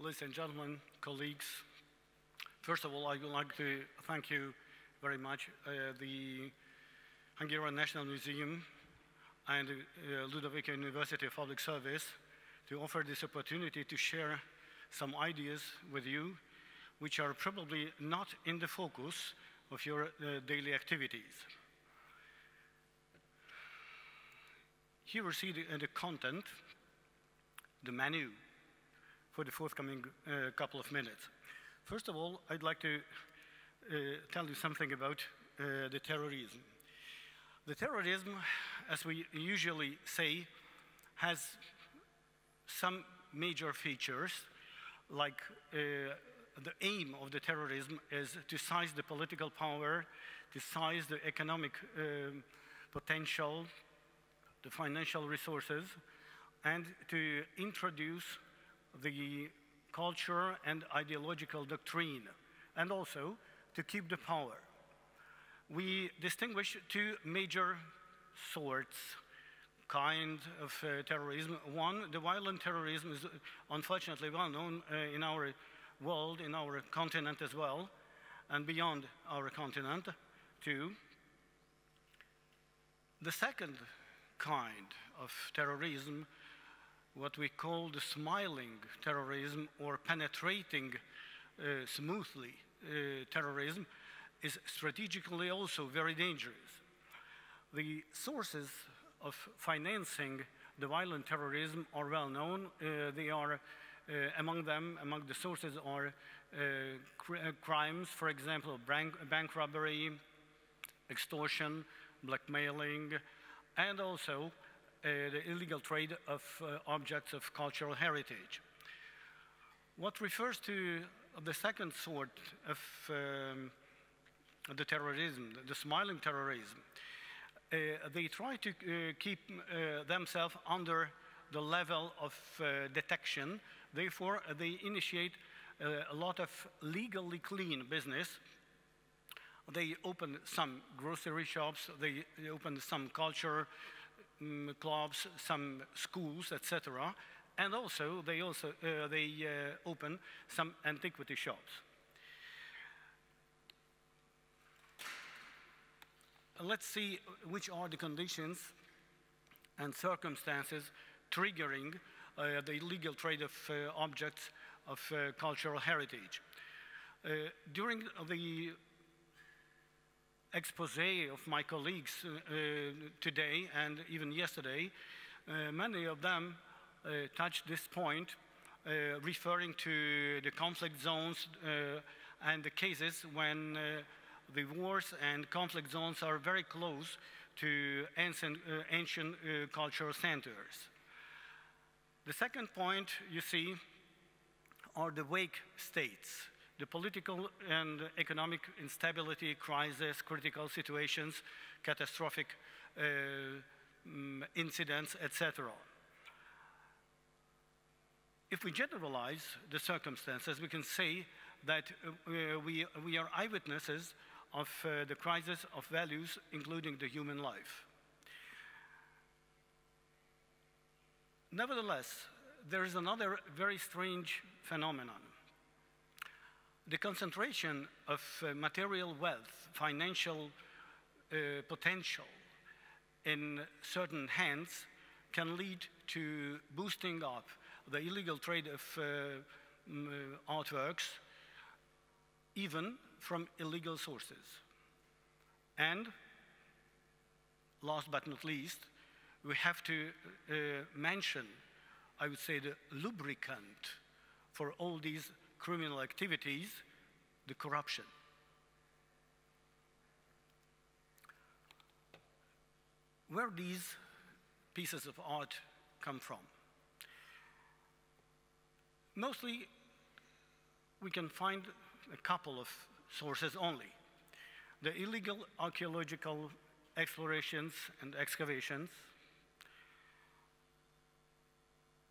Ladies and gentlemen, colleagues, first of all, I would like to thank you very much, the Hungarian National Museum and Ludovika University of Public Service, to offer this opportunity to share some ideas with you, which are probably not in the focus of your daily activities. Here we see the content, the menu, for the forthcoming couple of minutes. First of all, I'd like to tell you something about the terrorism. The terrorism, as we usually say, has some major features, like the aim of the terrorism is to seize the political power, to seize the economic potential, the financial resources, and to introduce the culture and ideological doctrine, and also to keep the power. We distinguish two major sorts, kind of terrorism. One, the violent terrorism, is unfortunately well known in our world, in our continent as well, and beyond our continent too. The second kind of terrorism, what we call the smiling terrorism or penetrating smoothly terrorism, is strategically also very dangerous. The sources of financing the violent terrorism are well known. They are, among the sources are crimes, for example, bank robbery, extortion, blackmailing, and also the illegal trade of objects of cultural heritage. What refers to the second sort of the terrorism, the smiling terrorism, they try to keep themselves under the level of detection. Therefore, they initiate a lot of legally clean business. They open some grocery shops, they open some culture clubs, some schools, etc. And also, they open some antiquity shops. Let's see which are the conditions and circumstances triggering the illegal trade of objects of cultural heritage. During the expose of my colleagues today and even yesterday, many of them touched this point, referring to the conflict zones and the cases when the wars and conflict zones are very close to ancient cultural centers. The second point you see are the wake states, the political and economic instability, crisis, critical situations, catastrophic incidents, etc. If we generalize the circumstances, we can say that we are eyewitnesses of the crisis of values, including the human life. Nevertheless, there is another very strange phenomenon. The concentration of material wealth, financial potential in certain hands can lead to boosting up the illegal trade of artworks, even from illegal sources. And last but not least, we have to mention, I would say, the lubricant for all these criminal activities, the corruption. Where these pieces of art come from? Mostly, we can find a couple of sources only. The illegal archaeological explorations and excavations,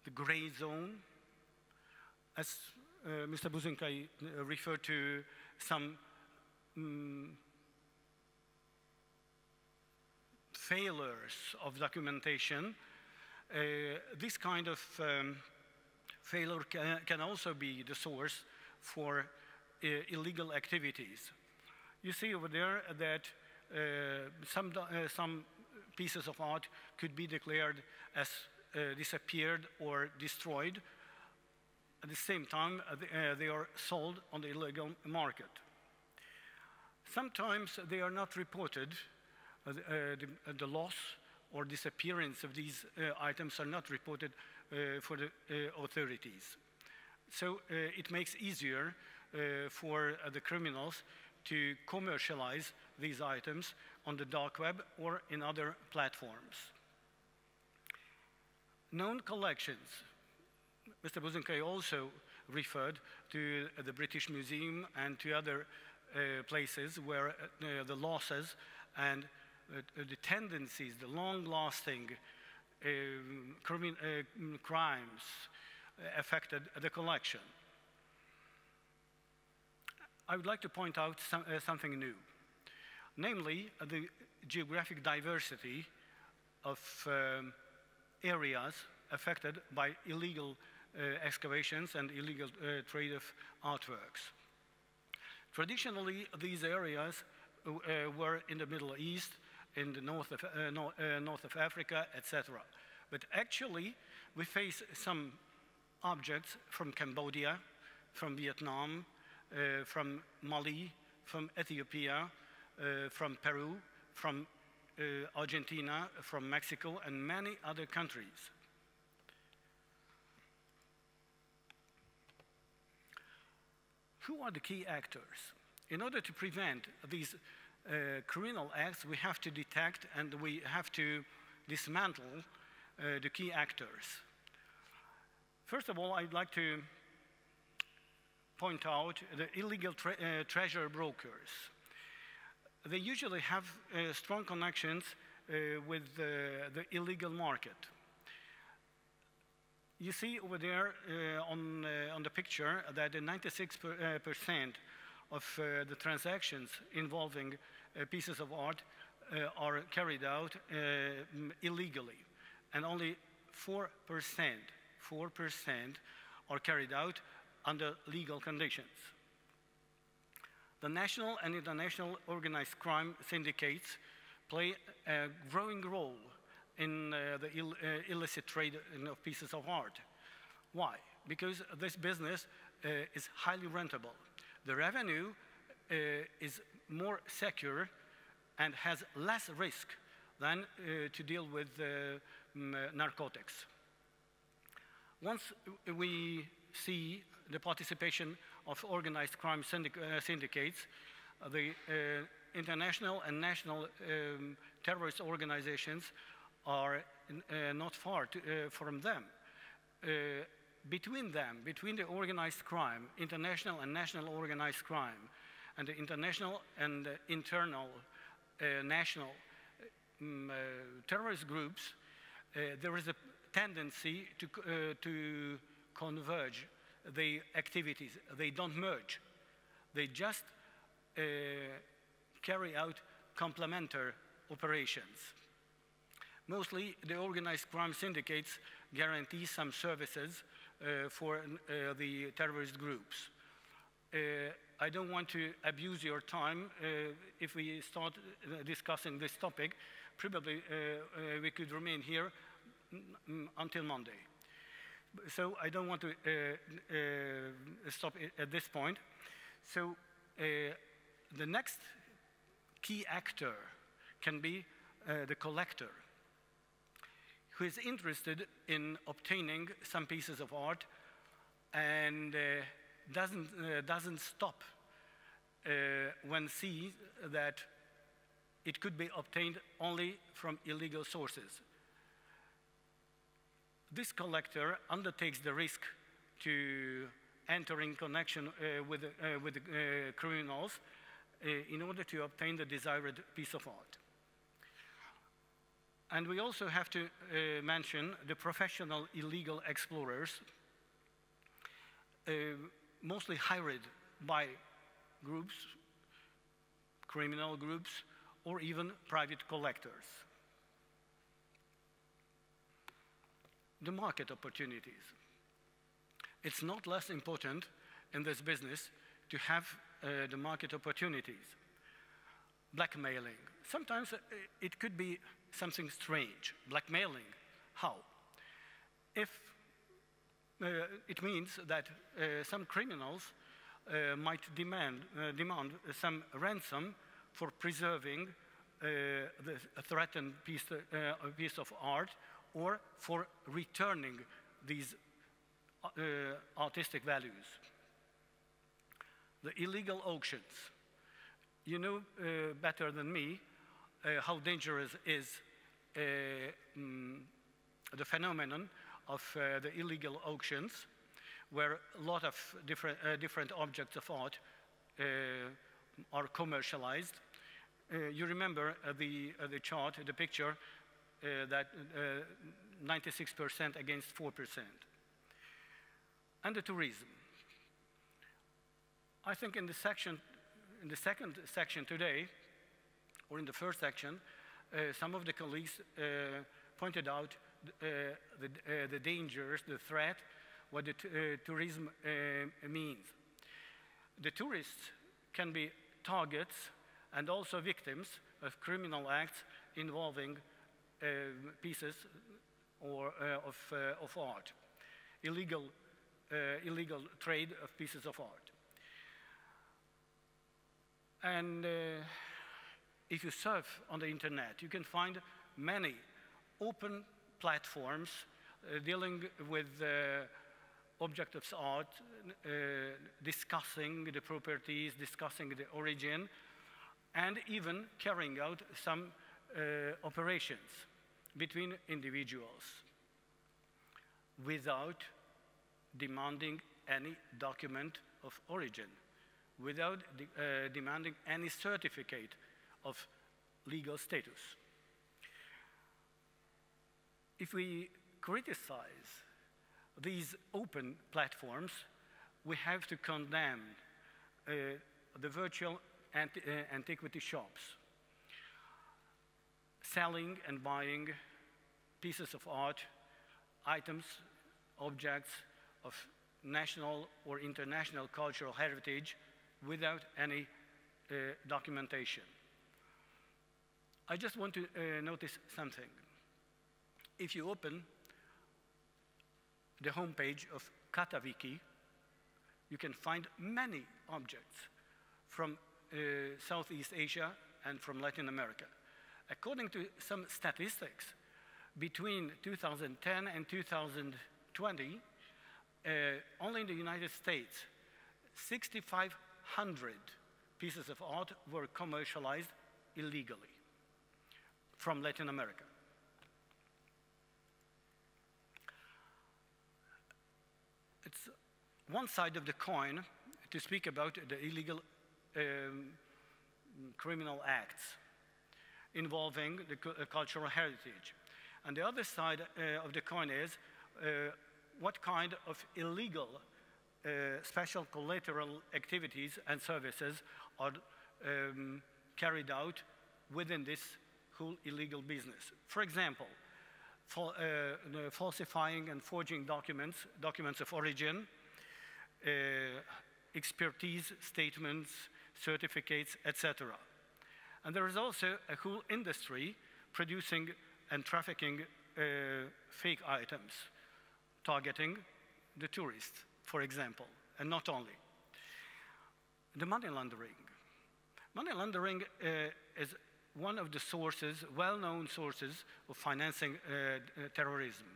the gray zone, as Mr. Buzynkai referred to some failures of documentation. This kind of Failure can also be the source for illegal activities. You see over there that some pieces of art could be declared as disappeared or destroyed. At the same time, they are sold on the illegal market. Sometimes they are not reported. The loss or disappearance of these items are not reported for the authorities. So it makes easier for the criminals to commercialize these items on the dark web or in other platforms. Known collections. Mr. Buzinkay also referred to the British Museum and to other places where the losses and the tendencies, the long-lasting crimes affected the collection. I would like to point out something new, namely the geographic diversity of areas affected by illegal excavations and illegal trade of artworks. Traditionally, these areas were in the Middle East, in the north of Africa, etc. But actually, we face some objects from Cambodia, from Vietnam, from Mali, from Ethiopia, from Peru, from Argentina, from Mexico, and many other countries. Who are the key actors? In order to prevent these criminal acts, we have to detect and we have to dismantle the key actors. First of all, I'd like to point out the illegal treasure brokers. They usually have strong connections with the illegal market. You see over there on the picture that 96% of the transactions involving pieces of art are carried out illegally, and only 4% are carried out under legal conditions. The national and international organized crime syndicates play a growing role in the illicit trade of pieces of art. Why? Because this business is highly rentable. The revenue is more secure and has less risk than to deal with narcotics. Once we see the participation of organized crime syndicates, the international and national terrorist organizations are not far from them. Between the organized crime, international and national organized crime, and the international and internal national terrorist groups, there is a tendency to converge the activities. They don't merge. They just carry out complementary operations. Mostly, the organized crime syndicates guarantee some services for the terrorist groups. I don't want to abuse your time. If we start discussing this topic, probably we could remain here until Monday. So I don't want to stop at this point. So the next key actor can be the collector, who is interested in obtaining some pieces of art and doesn't stop when sees that it could be obtained only from illegal sources. This collector undertakes the risk to enter in connection with the criminals in order to obtain the desired piece of art. And we also have to mention the professional illegal explorers, mostly hired by groups, criminal groups, or even private collectors. The market opportunities. it's not less important in this business to have the market opportunities. Blackmailing. Sometimes it could be something strange. Blackmailing. How? If it means that some criminals might demand some ransom for preserving a threatened piece of art, or for returning these artistic values. The illegal auctions. You know better than me how dangerous is the phenomenon of the illegal auctions, where a lot of different objects of art are commercialized. You remember the chart, the picture, that 96% against 4%. And the tourism. I think in the second section today, or in the first section, some of the colleagues pointed out the dangers, the threat, what the tourism means. The tourists can be targets and also victims of criminal acts involving pieces of art, illegal trade of pieces of art. And if you surf on the internet, you can find many open platforms dealing with objects of art, discussing the properties, discussing the origin, and even carrying out some operations between individuals without demanding any document of origin, without demanding any certificate of legal status. If we criticize these open platforms, we have to condemn the virtual antiquity shops, selling and buying pieces of art, items, objects of national or international cultural heritage without any documentation. I just want to notice something. If you open the homepage of KataWiki, you can find many objects from Southeast Asia and from Latin America. According to some statistics, between 2010 and 2020, only in the United States, 6,500 pieces of art were commercialized illegally from Latin America. It's one side of the coin to speak about the illegal criminal acts involving the cultural heritage. And the other side of the coin is what kind of illegal special collateral activities and services are carried out within this whole illegal business. For example, falsifying and forging documents of origin, expertise statements, certificates, etc. And there is also a whole industry producing and trafficking fake items, targeting the tourists, for example, and not only. The money laundering. Money laundering is one of the sources, well-known sources of financing terrorism.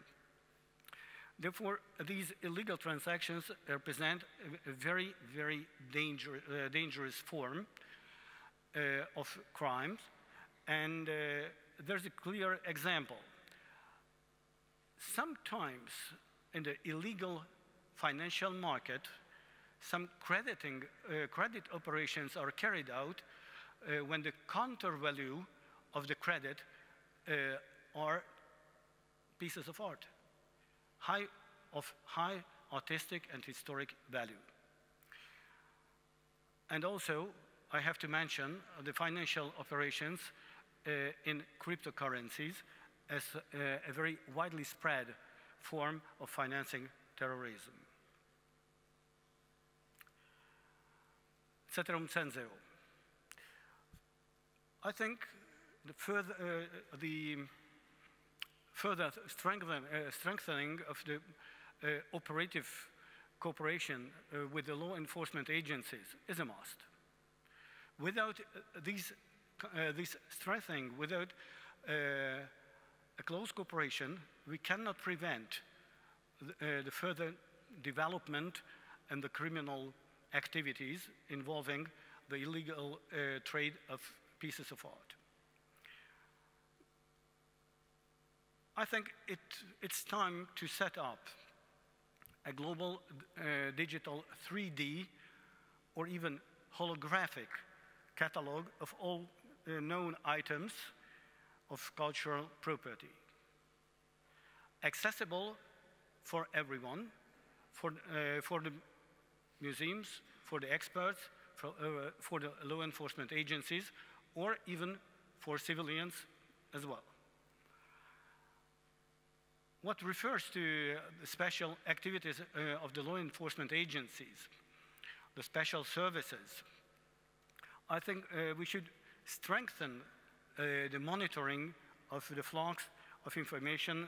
Therefore, these illegal transactions represent a very, very dangerous form of crimes, and there's a clear example. Sometimes in the illegal financial market, some credit operations are carried out when the counter value of the credit are pieces of art, of high artistic and historic value. And also, I have to mention the financial operations in cryptocurrencies as a very widely spread form of financing terrorism. ceterum censeo. I think the further strengthening of the operative cooperation with the law enforcement agencies is a must. Without this strengthening, without a close cooperation, we cannot prevent the further development and the criminal activities involving the illegal trade of pieces of art. I think it's time to set up a global digital 3D or even holographic catalog of all known items of cultural property, accessible for everyone, for the museums, for the experts, for the law enforcement agencies, or even for civilians as well. What refers to the special activities of the law enforcement agencies, the special services, I think we should strengthen the monitoring of the flux of information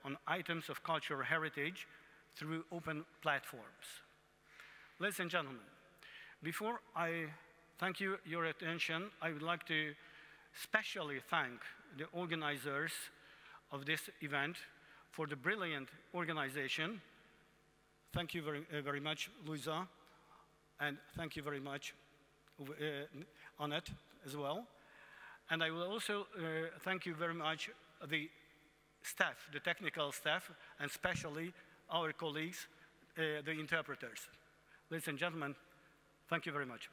on items of cultural heritage through open platforms. Ladies and gentlemen, before I thank you your attention, I would like to specially thank the organizers of this event for the brilliant organization. Thank you very much, Luisa, and thank you very much, Annette, as well. And I will also thank you very much the staff, the technical staff, and especially our colleagues, the interpreters. Ladies and gentlemen, thank you very much.